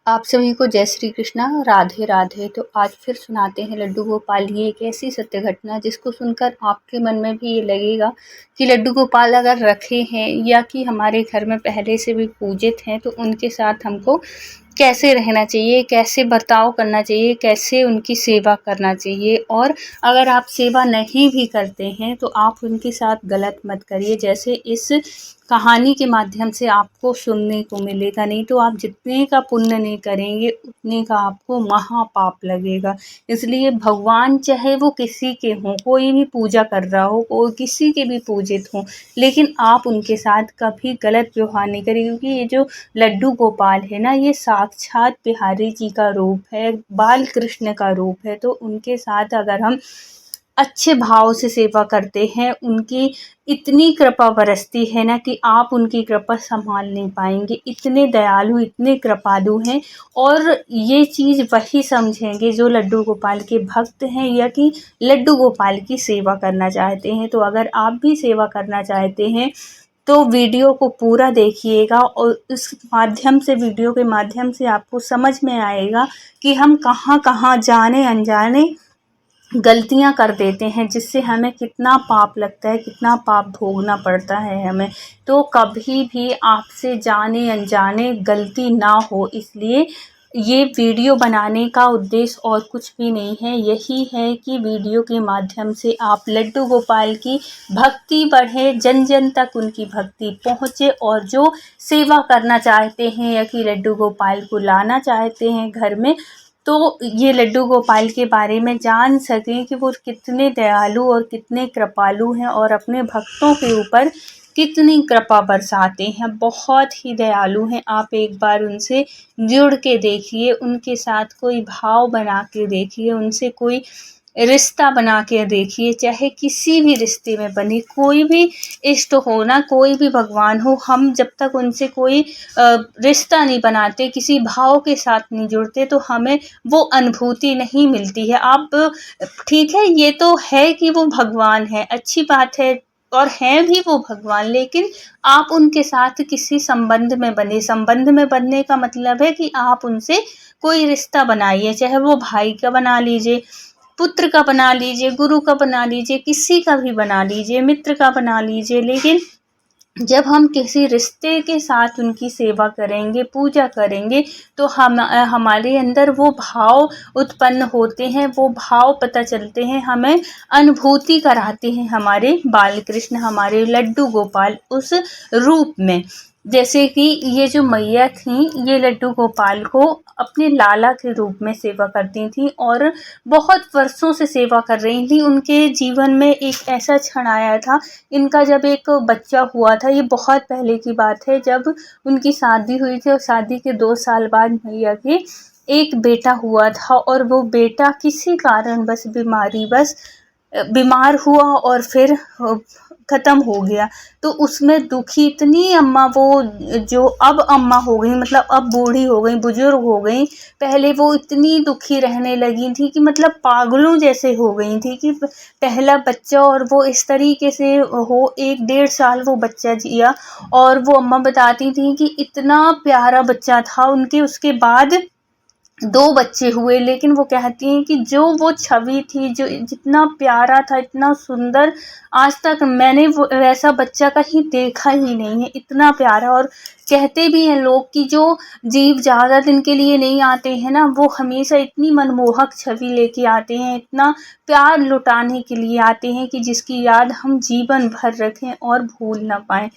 आप सभी को जय श्री कृष्णा, राधे राधे। तो आज फिर सुनाते हैं लड्डू गोपाल। ये एक ऐसी सत्य घटना जिसको सुनकर आपके मन में भी ये लगेगा कि लड्डू गोपाल अगर रखे हैं या कि हमारे घर में पहले से भी पूजित हैं तो उनके साथ हमको कैसे रहना चाहिए, कैसे बर्ताव करना चाहिए, कैसे उनकी सेवा करना चाहिए। और अगर आप सेवा नहीं भी करते हैं तो आप उनके साथ गलत मत करिए। जैसे इस कहानी के माध्यम से आपको सुनने को मिलेगा। नहीं तो आप जितने का पुण्य नहीं करेंगे उतने का आपको महापाप लगेगा। इसलिए भगवान चाहे वो किसी के हों, कोई भी पूजा कर रहा हो, कोई किसी के भी पूजित हों, लेकिन आप उनके साथ कभी गलत व्यवहार नहीं करें। क्योंकि ये जो लड्डू गोपाल है ना, ये साक्षात बिहारी जी का रूप है, बाल कृष्ण का रूप है। तो उनके साथ अगर हम अच्छे भाव से सेवा करते हैं, उनकी इतनी कृपा बरसती है ना कि आप उनकी कृपा संभाल नहीं पाएंगे। इतने दयालु, इतने कृपालु हैं। और ये चीज़ वही समझेंगे जो लड्डू गोपाल के भक्त हैं या कि लड्डू गोपाल की सेवा करना चाहते हैं। तो अगर आप भी सेवा करना चाहते हैं तो वीडियो को पूरा देखिएगा और इस माध्यम से, वीडियो के माध्यम से आपको समझ में आएगा कि हम कहाँ कहाँ जाने अनजाने गलतियां कर देते हैं, जिससे हमें कितना पाप लगता है, कितना पाप भोगना पड़ता है हमें। तो कभी भी आपसे जाने अनजाने गलती ना हो, इसलिए ये वीडियो बनाने का उद्देश्य और कुछ भी नहीं है। यही है कि वीडियो के माध्यम से आप लड्डू गोपाल की भक्ति बढ़े, जन जन तक उनकी भक्ति पहुँचे। और जो सेवा करना चाहते हैं या कि लड्डू गोपाल को लाना चाहते हैं घर में, तो ये लड्डू गोपाल के बारे में जान सकें कि वो कितने दयालु और कितने कृपालु हैं और अपने भक्तों के ऊपर कितनी कृपा बरसाते हैं। बहुत ही दयालु हैं। आप एक बार उनसे जुड़ के देखिए, उनके साथ कोई भाव बना के देखिए, उनसे कोई रिश्ता बना के देखिए। चाहे किसी भी रिश्ते में बने, कोई भी इष्ट हो ना, कोई भी भगवान हो, हम जब तक उनसे कोई रिश्ता नहीं बनाते, किसी भाव के साथ नहीं जुड़ते, तो हमें वो अनुभूति नहीं मिलती है। आप ठीक है, ये तो है कि वो भगवान है, अच्छी बात है, और हैं भी वो भगवान, लेकिन आप उनके साथ किसी संबंध में बने। संबंध में बनने का मतलब है कि आप उनसे कोई रिश्ता बनाइए, चाहे वो भाई का बना लीजिए, पुत्र का बना लीजिए, गुरु का बना लीजिए, किसी का भी बना लीजिए, मित्र का बना लीजिए। लेकिन जब हम किसी रिश्ते के साथ उनकी सेवा करेंगे, पूजा करेंगे, तो हमारे अंदर वो भाव उत्पन्न होते हैं, वो भाव पता चलते हैं, हमें अनुभूति कराते हैं हमारे बाल कृष्ण, हमारे लड्डू गोपाल उस रूप में। जैसे कि ये जो मैया थी, ये लड्डू गोपाल को अपने लाला के रूप में सेवा करती थी और बहुत वर्षों से सेवा कर रही थी। उनके जीवन में एक ऐसा क्षण आया था, इनका जब एक बच्चा हुआ था, ये बहुत पहले की बात है, जब उनकी शादी हुई थी और शादी के 2 साल बाद मैया के एक बेटा हुआ था। और वो बेटा किसी कारण बस बीमार हुआ और फिर ख़त्म हो गया। तो उसमें दुखी इतनी अम्मा, वो जो अब अम्मा हो गई, मतलब अब बूढ़ी हो गई, बुजुर्ग हो गई, पहले वो इतनी दुखी रहने लगी थी कि मतलब पागलों जैसे हो गई थी कि पहला बच्चा और वो इस तरीके से हो, 1 डेढ़ साल वो बच्चा जिया। और वो अम्मा बताती थी कि इतना प्यारा बच्चा था उनके, उसके बाद 2 बच्चे हुए, लेकिन वो कहती हैं कि जो वो छवि थी, जो जितना प्यारा था, इतना सुंदर, आज तक मैंने वो वैसा बच्चा कहीं देखा ही नहीं है, इतना प्यारा। और कहते भी हैं लोग कि जो जीव ज़्यादा दिन के लिए नहीं आते हैं ना, वो हमेशा इतनी मनमोहक छवि लेके आते हैं, इतना प्यार लुटाने के लिए आते हैं कि जिसकी याद हम जीवन भर रखें और भूल ना पाएँ।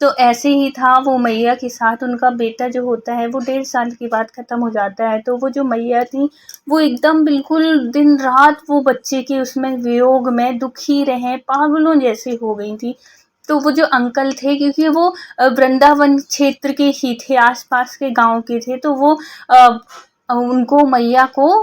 तो ऐसे ही था वो मैया के साथ। उनका बेटा जो होता है वो 1.5 साल के बाद ख़त्म हो जाता है। तो वो जो मैया थी, वो एकदम बिल्कुल दिन रात वो बच्चे के उसमें वियोग में दुखी रहें, पागलों जैसी हो गई थी। तो वो जो अंकल थे, क्योंकि वो वृंदावन क्षेत्र के ही थे, आसपास के गांव के थे, तो वो उनको मैया को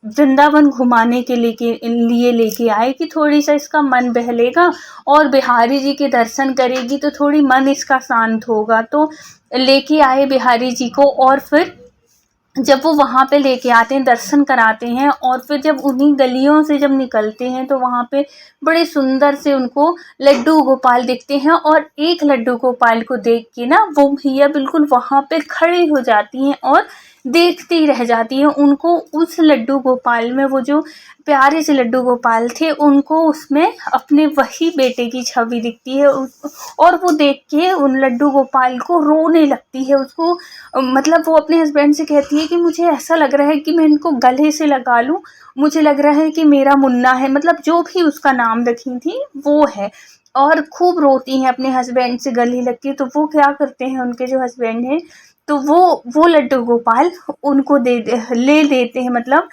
वृंदावन घुमाने के लिए लेके आए कि थोड़ी सा इसका मन बहलेगा और बिहारी जी के दर्शन करेगी तो थोड़ी मन इसका शांत होगा। तो लेके आए बिहारी जी को, और फिर जब वो वहाँ पे लेके आते हैं, दर्शन कराते हैं, और फिर जब उन्हीं गलियों से जब निकलते हैं तो वहाँ पे बड़े सुंदर से उनको लड्डू गोपाल दिखते हैं। और एक लड्डू गोपाल को देख के ना वो भैया बिल्कुल वहाँ पे खड़ी हो जाती हैं और देखती रह जाती हैं। उनको उस लड्डू गोपाल में, वो जो प्यारे से लड्डू गोपाल थे, उनको उसमें अपने वही बेटे की छवि दिखती है और वो देख के उन लड्डू गोपाल को रोने लगती है। उसको मतलब वो अपने हस्बैंड से कहती है कि मुझे ऐसा लग रहा है कि मैं इनको गले से लगा लूँ, मुझे लग रहा है कि मेरा मुन्ना है, मतलब जो भी उसका नाम रखी थी वो है। और खूब रोती हैं अपने हस्बैंड से गले लग के। तो वो क्या करते हैं, उनके जो हस्बैंड हैं, तो वो लड्डू गोपाल उनको ले देते हैं, मतलब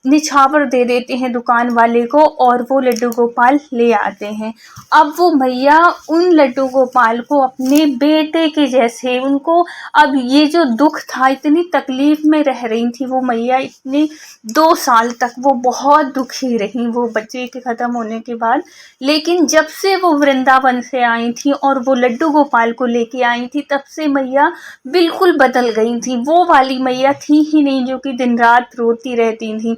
निछावर दे देते हैं दुकान वाले को, और वो लड्डू गोपाल ले आते हैं। अब वो मैया उन लड्डू गोपाल को अपने बेटे के जैसे, उनको अब ये जो दुख था, इतनी तकलीफ में रह रही थी वो मैया, इतने 2 साल तक वो बहुत दुखी रही वो बच्चे के ख़त्म होने के बाद। लेकिन जब से वो वृंदावन से आई थी और वो लड्डू गोपाल को लेके आई थी, तब से मैया बिल्कुल बदल गई थी। वो वाली मैया थी ही नहीं जो कि दिन रात रोती रहती थी।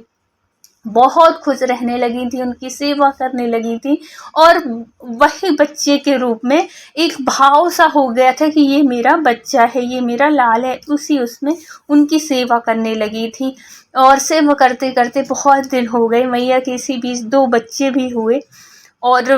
बहुत खुश रहने लगी थी, उनकी सेवा करने लगी थी, और वही बच्चे के रूप में एक भाव सा हो गया था कि ये मेरा बच्चा है, ये मेरा लाल है। उसी उसमें उनकी सेवा करने लगी थी। और सेवा करते करते बहुत दिन हो गए। मैया के इसी बीच 2 बच्चे भी हुए, और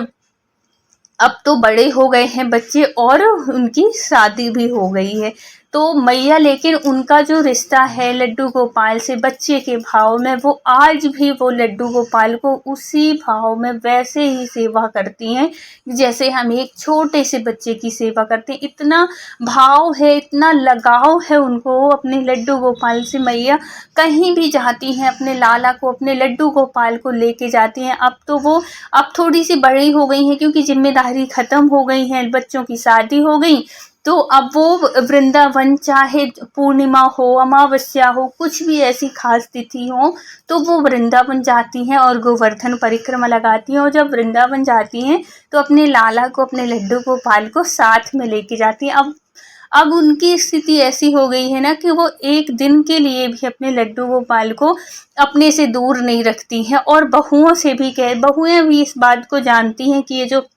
अब तो बड़े हो गए हैं बच्चे, और उनकी शादी भी हो गई है। तो मैया, लेकिन उनका जो रिश्ता है लड्डू गोपाल से बच्चे के भाव में, वो आज भी वो लड्डू गोपाल को उसी भाव में वैसे ही सेवा करती हैं जैसे हम एक छोटे से बच्चे की सेवा करते हैं। इतना भाव है, इतना लगाव है उनको अपने लड्डू गोपाल से। मैया कहीं भी जाती हैं अपने लाला को, अपने लड्डू गोपाल को लेके जाती हैं। अब तो वो अब थोड़ी सी बड़ी हो गई हैं, क्योंकि जिम्मेदारी ख़त्म हो गई हैं, बच्चों की शादी हो गई। तो अब वो वृंदावन, चाहे पूर्णिमा हो, अमावस्या हो, कुछ भी ऐसी खास तिथि हो, तो वो वृंदावन जाती हैं और गोवर्धन परिक्रमा लगाती हैं। और जब वृंदावन जाती हैं तो अपने लाला को, अपने लड्डू गोपाल को साथ में लेके जाती हैं। अब उनकी स्थिति ऐसी हो गई है ना कि वो एक दिन के लिए भी अपने लड्डू गोपाल को अपने से दूर नहीं रखती हैं। और बहुओं से भी बहुएं भी इस बात को जानती हैं कि ये जो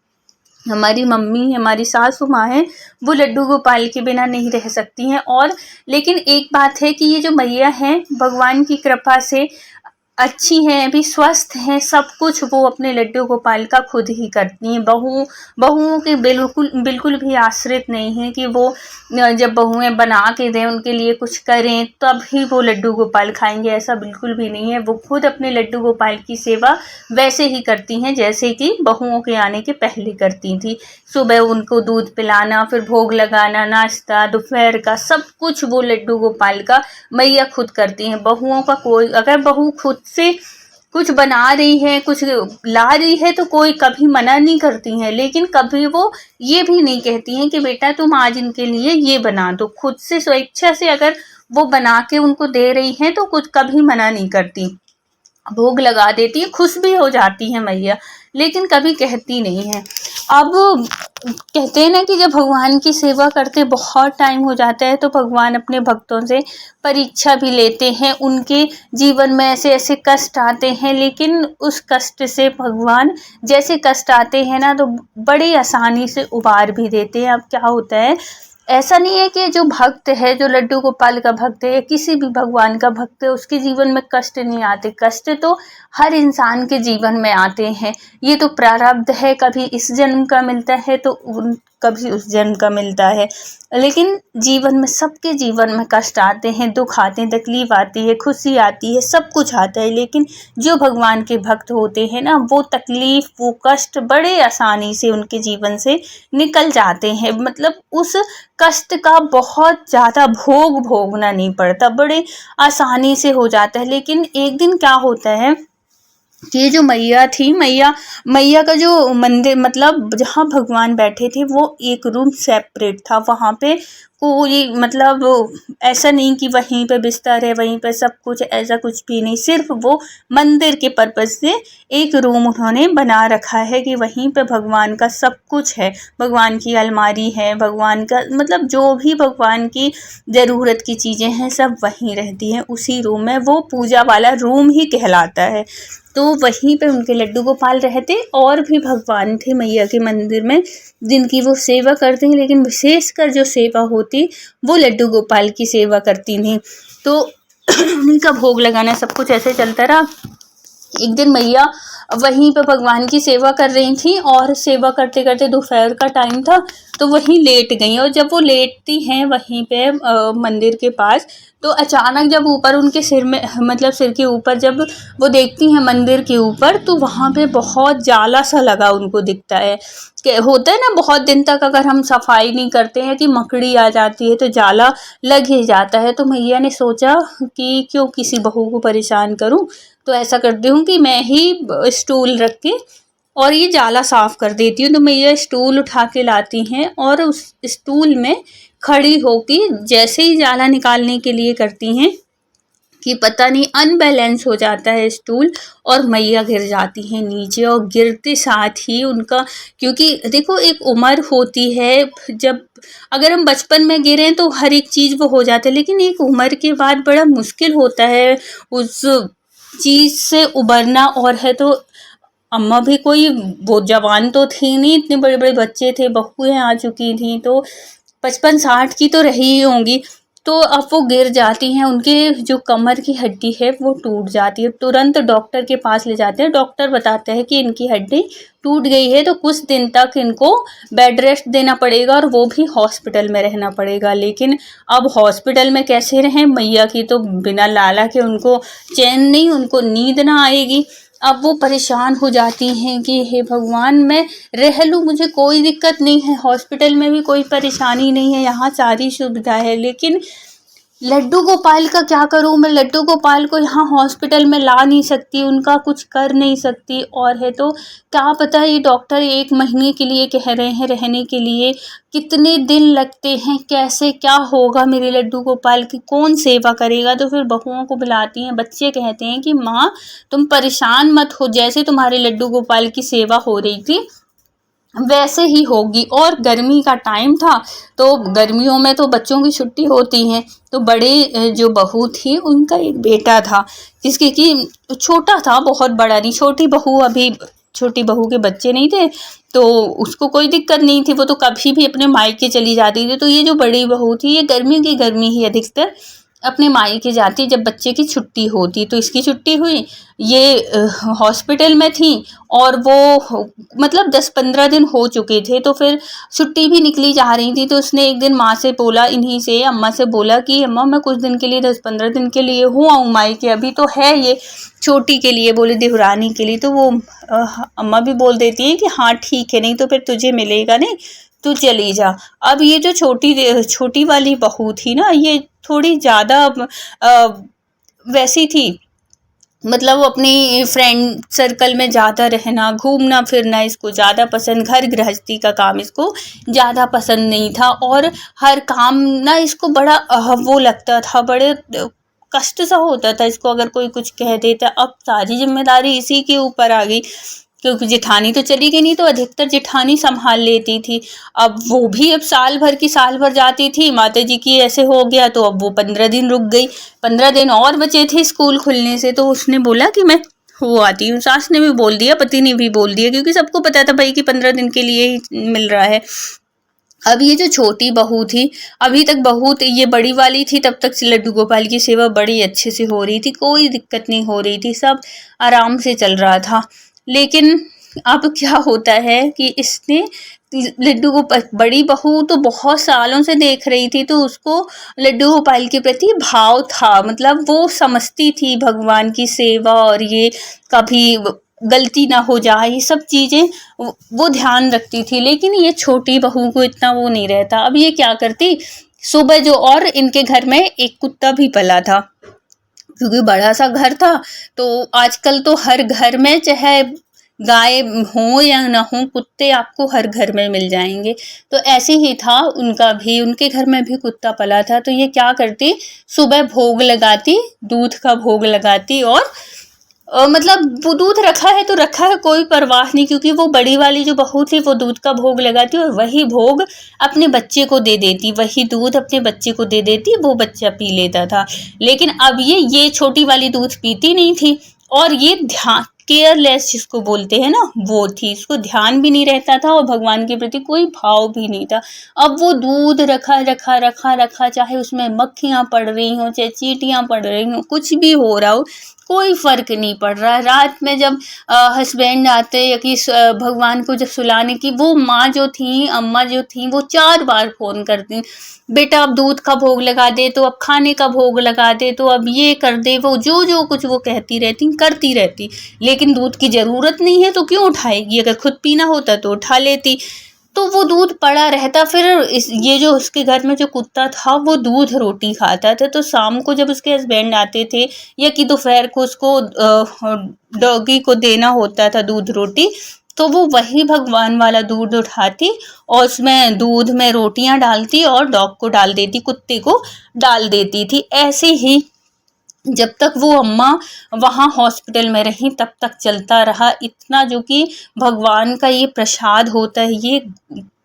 हमारी मम्मी, हमारी सासू माँ हैं, वो लड्डू गोपाल के बिना नहीं रह सकती हैं। और लेकिन एक बात है कि ये जो मैया हैं, भगवान की कृपा से अच्छी हैं, अभी स्वस्थ हैं, सब कुछ वो अपने लड्डू गोपाल का खुद ही करती हैं। बहुओं के बिल्कुल भी आश्रित नहीं है कि वो जब बहुएं बना के दें, उनके लिए कुछ करें तभी वो लड्डू गोपाल खाएंगे, ऐसा बिल्कुल भी नहीं है। वो खुद अपने लड्डू गोपाल की सेवा वैसे ही करती हैं जैसे कि बहुओं के आने के पहले करती थी। सुबह उनको दूध पिलाना, फिर भोग लगाना, नाश्ता, दोपहर का सब कुछ वो लड्डू गोपाल का मैया खुद करती हैं। बहुओं का कोई, अगर बहू खुद से कुछ बना रही है, कुछ ला रही है, तो कोई कभी मना नहीं करती हैं। लेकिन कभी वो ये भी नहीं कहती हैं कि बेटा तुम आज इनके लिए ये बना दो। खुद से स्वेच्छा से अगर वो बना के उनको दे रही हैं तो कुछ कभी मना नहीं करती, भोग लगा देती है, खुश भी हो जाती है मैया, लेकिन कभी कहती नहीं है। अब कहते हैं ना कि जब भगवान की सेवा करते बहुत टाइम हो जाता है तो भगवान अपने भक्तों से परीक्षा भी लेते हैं। उनके जीवन में ऐसे ऐसे कष्ट आते हैं, लेकिन उस कष्ट से भगवान, जैसे कष्ट आते हैं ना, तो बड़ी आसानी से उबार भी देते हैं। अब क्या होता है, ऐसा नहीं है कि जो भक्त है, जो लड्डू गोपाल का भक्त है या किसी भी भगवान का भक्त है, उसके जीवन में कष्ट नहीं आते। कष्ट तो हर इंसान के जीवन में आते हैं। ये तो प्रारब्ध है, कभी इस जन्म का मिलता है तो कभी उस जन्म का मिलता है। लेकिन जीवन में, सबके जीवन में कष्ट आते हैं, दुख आते हैं, तकलीफ आती है, खुशी आती है, सब कुछ आता है। लेकिन जो भगवान के भक्त होते हैं ना, वो तकलीफ, वो कष्ट बड़े आसानी से उनके जीवन से निकल जाते हैं। मतलब उस कष्ट का बहुत ज़्यादा भोगना नहीं पड़ता, बड़े आसानी से हो जाता है। लेकिन एक दिन क्या होता है कि ये जो मैया थी, मैया का जो मंदिर, मतलब जहाँ भगवान बैठे थे, वो एक रूम सेपरेट था। वहाँ पे कोई, मतलब ऐसा नहीं कि वहीं पे बिस्तर है, वहीं पे सब कुछ, ऐसा कुछ भी नहीं। सिर्फ वो मंदिर के पर्पज़ से एक रूम उन्होंने बना रखा है कि वहीं पे भगवान का सब कुछ है। भगवान की अलमारी है, भगवान का, मतलब जो भी भगवान की ज़रूरत की चीज़ें हैं सब वहीं रहती हैं, उसी रूम में। वो पूजा वाला रूम ही कहलाता है। तो वहीं पे उनके लड्डू गोपाल रहते, और भी भगवान थे मैया के मंदिर में जिनकी वो सेवा करते हैं। लेकिन विशेषकर जो सेवा होती वो लड्डू गोपाल की सेवा करती थी। तो उन्हीं का भोग लगाना, सब कुछ ऐसे चलता रहा। एक दिन मैया वहीं पे भगवान की सेवा कर रही थी और सेवा करते करते दोपहर का टाइम था तो वहीं लेट गई। और जब वो लेटती हैं वहीं पे मंदिर के पास, तो अचानक जब ऊपर उनके सिर में, मतलब सिर के ऊपर जब वो देखती हैं मंदिर के ऊपर, तो वहाँ पे बहुत जाला सा लगा उनको दिखता है। कि होता है ना, बहुत दिन तक अगर हम सफाई नहीं करते हैं कि मकड़ी आ जाती है तो जाला लग ही जाता है। तो मैया ने सोचा कि क्यों किसी बहू को परेशान करूं, तो ऐसा करती हूँ कि मैं ही स्टूल रख के और ये जाला साफ कर देती हूँ। तो मैया स्टूल उठा के लाती हैं और उस स्टूल में खड़ी होके जैसे ही जाला निकालने के लिए करती हैं कि पता नहीं अनबैलेंस हो जाता है स्टूल और मैया गिर जाती हैं नीचे। और गिरते साथ ही उनका, क्योंकि देखो एक उम्र होती है, जब अगर हम बचपन में गिरें तो हर एक चीज़ वो हो जाता है, लेकिन एक उम्र के बाद बड़ा मुश्किल होता है उस चीज़ से उबरना। और है तो अम्मा भी कोई वो जवान तो थी नहीं, इतने बड़े बड़े बच्चे थे, बहुएं आ चुकी थी, तो 55-60 की तो रही ही होंगी। तो अब वो गिर जाती हैं, उनके जो कमर की हड्डी है वो टूट जाती है। तुरंत डॉक्टर के पास ले जाते हैं, डॉक्टर बताते हैं कि इनकी हड्डी टूट गई है तो कुछ दिन तक इनको बेड रेस्ट देना पड़ेगा और वो भी हॉस्पिटल में रहना पड़ेगा। लेकिन अब हॉस्पिटल में कैसे रहें, मैया की तो बिना लाला के उनको चैन नहीं, उनको नींद ना आएगी। अब वो परेशान हो जाती हैं कि हे भगवान, मैं रह लूँ, मुझे कोई दिक्कत नहीं है, हॉस्पिटल में भी कोई परेशानी नहीं है, यहाँ सारी सुविधा है, लेकिन लड्डू गोपाल का क्या करूँ मैं? लड्डू गोपाल को यहाँ हॉस्पिटल में ला नहीं सकती, उनका कुछ कर नहीं सकती। और है तो क्या पता, ये डॉक्टर 1 महीने के लिए कह रहे हैं रहने के लिए, कितने दिन लगते हैं, कैसे क्या होगा मेरे लड्डू गोपाल की, कौन सेवा करेगा? तो फिर बहुओं को बुलाती हैं, बच्चे कहते हैं कि माँ तुम परेशान मत हो, जैसे तुम्हारे लड्डू गोपाल की सेवा हो रही थी वैसे ही होगी। और गर्मी का टाइम था तो गर्मियों में तो बच्चों की छुट्टी होती है, तो बड़े जो बहू थी उनका एक बेटा था जिसके कि छोटा था, बहुत बड़ा नहीं, छोटी बहू, अभी छोटी बहू के बच्चे नहीं थे तो उसको कोई दिक्कत नहीं थी, वो तो कभी भी अपने मायके चली जाती थी। तो ये जो बड़ी बहू थी ये गर्मी की गर्मी ही अधिकतर अपने मायके जाती जब बच्चे की छुट्टी होती। तो इसकी छुट्टी हुई, ये हॉस्पिटल में थी और वो मतलब 10-15 दिन हो चुके थे, तो फिर छुट्टी भी निकली जा रही थी। तो उसने एक दिन माँ से बोला, इन्हीं से अम्मा से बोला कि अम्मा मैं कुछ दिन के लिए 10-15 दिन के लिए हूँ आऊँ मायके, अभी तो है ये छोटी के लिए, बोले देवरानी के लिए। तो वो अम्मा भी बोल देती है कि हाँ ठीक है, नहीं तो फिर तुझे मिलेगा नहीं, तू चली जा। अब ये जो छोटी वाली बहू थी ना, ये थोड़ी ज़्यादा वैसी थी, मतलब अपनी फ्रेंड सर्कल में ज़्यादा रहना, घूमना फिरना इसको ज़्यादा पसंद, घर गृहस्थी का काम इसको ज़्यादा पसंद नहीं था। और हर काम ना इसको बड़ा वो लगता था, बड़े कष्ट सा होता था इसको अगर कोई कुछ कह देता। अब सारी जिम्मेदारी इसी के ऊपर आ गई, क्योंकि जेठानी तो चली गई, नहीं तो अधिकतर जेठानी संभाल लेती थी। अब वो भी अब साल भर जाती थी, माता जी की ऐसे हो गया तो अब वो 15 दिन रुक गई। 15 दिन और बचे थे स्कूल खुलने से, तो उसने बोला कि मैं हो आती हूँ। सास ने भी बोल दिया, पति ने भी बोल दिया, क्योंकि सबको पता था भाई कि 15 दिन के लिए ही मिल रहा है। अब ये जो छोटी बहू थी, अभी तक बहू ये बड़ी वाली थी, तब तक लड्डू गोपाल की सेवा बड़ी अच्छे से हो रही थी, कोई दिक्कत नहीं हो रही थी, सब आराम से चल रहा था। लेकिन अब क्या होता है कि इसने लड्डू गोपाल, बड़ी बहू तो बहुत सालों से देख रही थी, तो उसको लड्डू गोपाल के प्रति भाव था, मतलब वो समझती थी भगवान की सेवा और ये कभी गलती ना हो जाए, ये सब चीज़ें वो ध्यान रखती थी। लेकिन ये छोटी बहू को इतना वो नहीं रहता। अब ये क्या करती, सुबह जो, और इनके घर में एक कुत्ता भी पला था, क्योंकि बड़ा सा घर था, तो आजकल तो हर घर में चाहे गाय हो या ना हो, कुत्ते आपको हर घर में मिल जाएंगे। तो ऐसे ही था उनका भी, उनके घर में भी कुत्ता पला था। तो ये क्या करती, सुबह भोग लगाती, दूध का भोग लगाती, और मतलब वो दूध रखा है तो रखा है, कोई परवाह नहीं, क्योंकि वो बड़ी वाली जो बहू थी वो दूध का भोग लगाती और वही भोग अपने बच्चे को दे देती, वही दूध अपने बच्चे को दे देती, वो बच्चा पी लेता था। लेकिन अब ये छोटी वाली दूध पीती नहीं थी, और ये ध्यान केयरलेस जिसको बोलते हैं ना, वो थी। इसको ध्यान भी नहीं रहता था और भगवान के प्रति कोई भाव भी नहीं था। अब वो दूध रखा रखा रखा रखा, चाहे उसमें मक्खियाँ पड़ रही हों, चाहे चींटियाँ पड़ रही हों, कुछ भी हो रहा हो, कोई फ़र्क नहीं पड़ रहा। रात में जब हस्बैंड आते या कि भगवान को जब सुलाने की, वो माँ जो थी, अम्मा जो थी, वो 4 बार फ़ोन करती, बेटा अब दूध का भोग लगा दे, तो अब खाने का भोग लगा दे, तो अब ये कर दे, वो जो कुछ वो कहती रहती, करती रहती। लेकिन दूध की ज़रूरत नहीं है तो क्यों उठाएगी? अगर खुद पीना होता तो उठा लेती। तो वो दूध पड़ा रहता। फिर ये जो उसके घर में जो कुत्ता था, वो दूध रोटी खाता था। तो शाम को जब उसके हस्बैंड आते थे या कि दोपहर को उसको डॉगी को देना होता था दूध रोटी, तो वो वही भगवान वाला दूध उठाती और उसमें दूध में रोटियां डालती और डॉग को डाल देती, कुत्ते को डाल देती थी। ऐसे ही जब तक वो अम्मा वहाँ हॉस्पिटल में रहीं तब तक चलता रहा। इतना जो कि भगवान का ये प्रसाद होता है, ये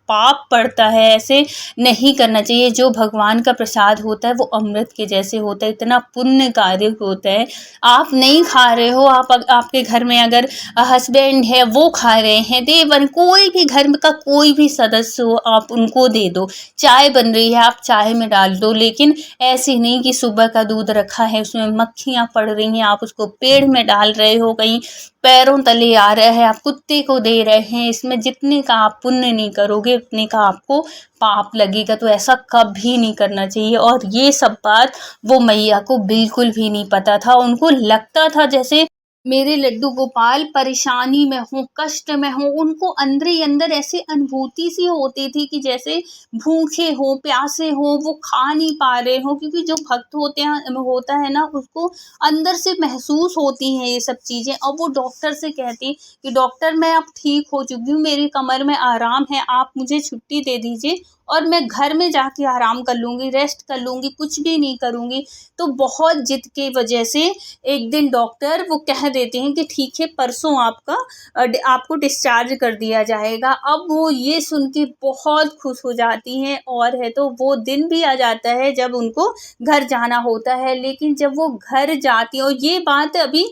पाप पड़ता है, ऐसे नहीं करना चाहिए। जो भगवान का प्रसाद होता है वो अमृत के जैसे होता है, इतना पुण्य कार्य होता है। आप नहीं खा रहे हो, आपके घर में अगर हस्बैंड है वो खा रहे हैं, देवर, कोई भी घर का कोई भी सदस्य हो, आप उनको दे दो। चाय बन रही है, आप चाय में डाल दो। लेकिन ऐसे नहीं कि सुबह का दूध रखा है, उसमें मक्खियाँ पड़ रही हैं, आप उसको पेड़ में डाल रहे हो, कहीं पैरों तले आ रहा है, आप कुत्ते को दे रहे हैं। इसमें जितने का आप पुण्य नहीं करोगे उतने का आपको पाप लगेगा। तो ऐसा कभी नहीं करना चाहिए। और ये सब बात वो मैया को बिल्कुल भी नहीं पता था। उनको लगता था जैसे मेरे लड्डू गोपाल परेशानी में हो, कष्ट में हो। उनको अंदर ही अंदर ऐसी अनुभूति सी होती थी कि जैसे भूखे हो, प्यासे हो, वो खा नहीं पा रहे हो। क्योंकि जो भक्त होता है ना, उसको अंदर से महसूस होती हैं ये सब चीज़ें। और वो डॉक्टर से कहती कि डॉक्टर मैं अब ठीक हो चुकी हूँ, मेरी कमर में आराम है, आप मुझे छुट्टी दे दीजिए और मैं घर में जाके आराम कर लूँगी, रेस्ट कर लूँगी, कुछ भी नहीं करूँगी। तो बहुत जिद की वजह से एक दिन डॉक्टर वो कह देते हैं कि ठीक है, परसों आपको डिस्चार्ज कर दिया जाएगा। अब वो ये सुन के बहुत खुश हो जाती हैं। और है तो वो दिन भी आ जाता है जब उनको घर जाना होता है। लेकिन जब वो घर जाती हैं, और ये बात अभी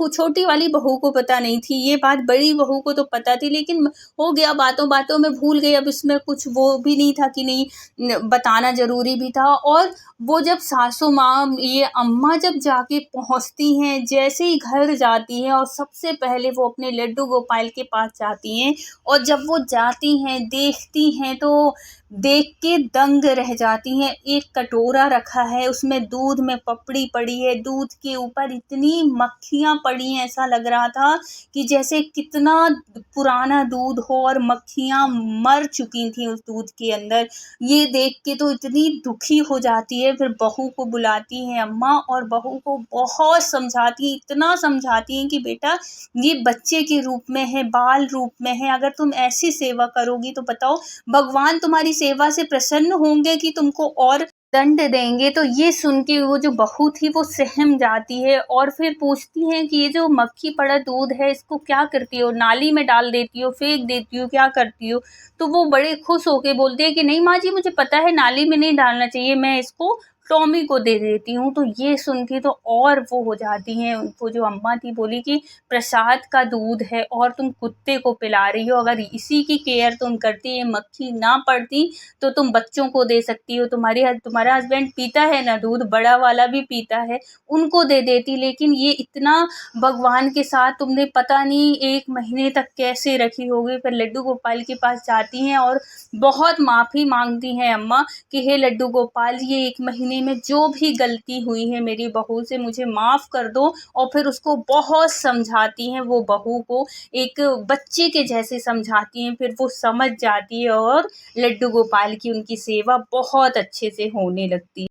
छोटी वाली बहू को पता नहीं थी, ये बात बड़ी बहू को तो पता थी, लेकिन हो गया, बातों बातों में भूल गई। अब इसमें कुछ वो भी नहीं था कि नहीं बताना ज़रूरी भी था। और वो जब सासू माँ, ये अम्मा जब जाके पहुँचती हैं, जैसे ही घर जाती हैं और सबसे पहले वो अपने लड्डू गोपाल के पास जाती हैं। और जब वो जाती हैं, देखती हैं, तो देख के दंग रह जाती हैं। एक कटोरा रखा है, उसमें दूध में पपड़ी पड़ी है, दूध के ऊपर इतनी मक्खियाँ पड़ी हैं, ऐसा लग रहा था कि जैसे कितना पुराना दूध हो और मक्खियाँ मर चुकी थी उस दूध के अंदर। ये देख के तो इतनी दुखी हो जाती है। फिर बहू को बुलाती हैं अम्मा और बहू को बहुत समझाती हैं, इतना समझाती हैं कि बेटा ये बच्चे के रूप में है, बाल रूप में है, अगर तुम ऐसी सेवा करोगी तो बताओ भगवान तुम्हारी सेवा से प्रसन्न होंगे कि तुमको और दंड देंगे। तो ये सुन के वो जो बहू थी वो सहम जाती है और फिर पूछती हैं कि ये जो मक्खी पड़ा दूध है इसको क्या करती हो? नाली में डाल देती हो, फेंक देती हो, क्या करती हो? तो वो बड़े खुश होके बोलते हैं कि नहीं माँ जी, मुझे पता है नाली में नहीं डालना चाहिए, मैं इसको टॉमी को दे देती हूँ। तो ये सुन के तो और वो हो जाती हैं। वो जो अम्मा थी बोली कि प्रसाद का दूध है और तुम कुत्ते को पिला रही हो, अगर इसी की केयर तुम करती, ये मक्खी ना पड़ती तो तुम बच्चों को दे सकती हो। तुम्हारा हस्बैंड पीता है ना दूध, बड़ा वाला भी पीता है, उनको दे देती। लेकिन ये इतना भगवान के साथ तुमने पता नहीं 1 महीने तक कैसे रखी होगी। फिर लड्डू गोपाल के पास जाती हैं और बहुत माफ़ी मांगती हैं अम्मा कि हे लड्डू गोपाल, ये 1 महीने में जो भी गलती हुई है मेरी बहू से, मुझे माफ़ कर दो। और फिर उसको बहुत समझाती हैं, वो बहू को एक बच्चे के जैसे समझाती हैं। फिर वो समझ जाती है और लड्डू गोपाल की उनकी सेवा बहुत अच्छे से होने लगती है।